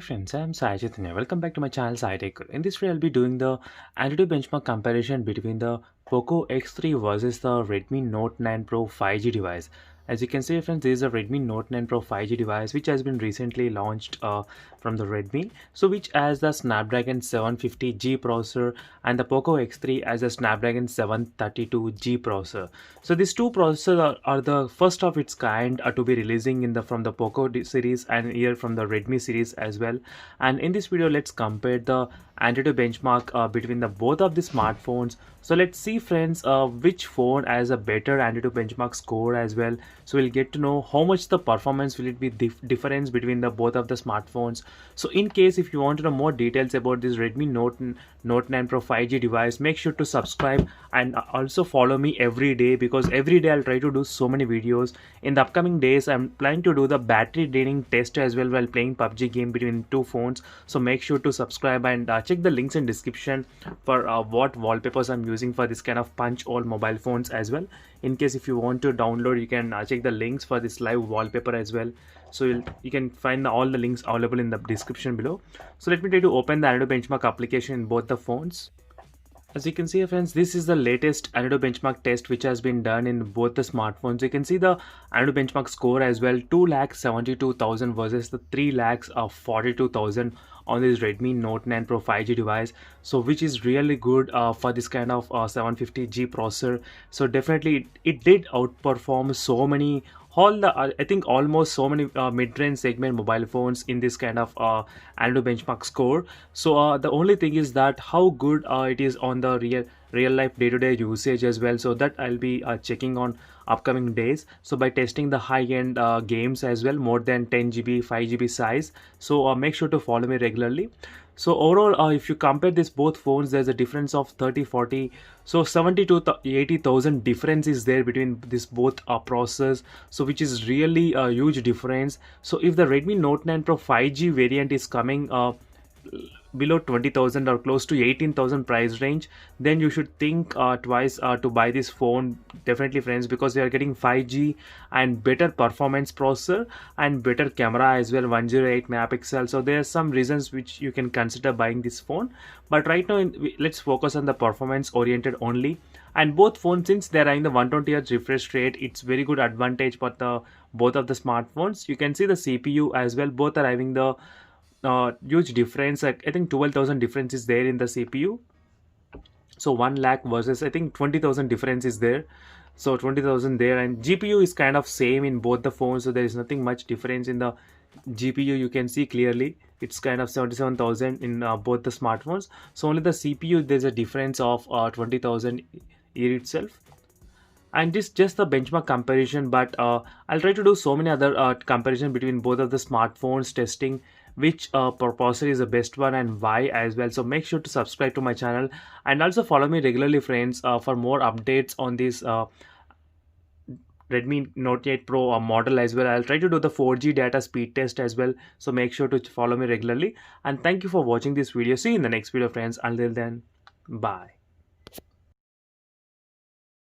Friends, I'm Sai Chaitanya. Welcome back to my channel Sai Tech. In this video, I'll be doing the antutu benchmark comparison between the POCO X3 versus the Redmi Note 9 Pro 5G device. As you can see, friends, this is a Redmi Note 9 Pro 5G device which has been recently launched from the Redmi. So which has the Snapdragon 750G processor and the POCO X3 has a Snapdragon 732G processor. So these two processors are the first of its kind to be releasing in the from the POCO series and here from the Redmi series as well. And in this video, let's compare the antutu benchmark between the both of the smartphones. So let's see, friends, which phone has a better antutu benchmark score as well. So we'll get to know how much the performance will it be difference between the both of the smartphones. So in case if you want to know more details about this Redmi Note 9 Pro 5G device, make sure to subscribe and also follow me every day, because every day I'll try to do so many videos. In the upcoming days, I'm planning to do the battery draining test as well while playing PUBG game between two phones. So make sure to subscribe and check the links in description for what wallpapers I'm using for this kind of punch hole mobile phones as well. In case if you want to download, you can check the links for this live wallpaper as well. So you can find all the links available in the description below. So let me try to open the antutu benchmark application in both the phones. As you can see, friends, this is the latest antutu benchmark test which has been done in both the smartphones. You can see the antutu benchmark score as well, 2,72,000 versus the 3,42,000 on this Redmi Note 9 Pro 5G device. So which is really good for this kind of 750G processor. So definitely it did outperform so many I think almost so many mid-range segment mobile phones in this kind of antutu benchmark score. So the only thing is that how good it is on the real life day-to-day usage as well. So that I'll be checking on upcoming days. So by testing the high-end games as well, more than 10 GB 5 GB size. So make sure to follow me regularly. So overall, if you compare this both phones, there's a difference of 30-40, so 70 to 80,000 difference is there between this both processors. So which is really a huge difference. So if the Redmi Note 9 Pro 5G variant is coming below 20,000 or close to 18,000 price range, then you should think twice to buy this phone, definitely, friends, because they are getting 5G and better performance processor and better camera as well, 108 megapixel. So there are some reasons which you can consider buying this phone, but right now let's focus on the performance oriented only. And both phones, since they're having the 120Hz refresh rate, it's very good advantage for the both of the smartphones. You can see the CPU as well, both are having the huge difference. I think 12,000 difference is there in the CPU. So 1 lakh versus I think 20,000 difference is there. So 20,000 there, and GPU is kind of same in both the phones. So there is nothing much difference in the GPU. You can see clearly it's kind of 77,000 in both the smartphones. So only the CPU there's a difference of 20,000 here itself. And this just the benchmark comparison, but I'll try to do so many other comparison between both of the smartphones, testing which processor is the best one and why as well. So make sure to subscribe to my channel and also follow me regularly, friends, for more updates on this Redmi Note 8 Pro model as well. I'll try to do the 4G data speed test as well. So make sure to follow me regularly, and thank you for watching this video. See you in the next video, friends. Until then, bye.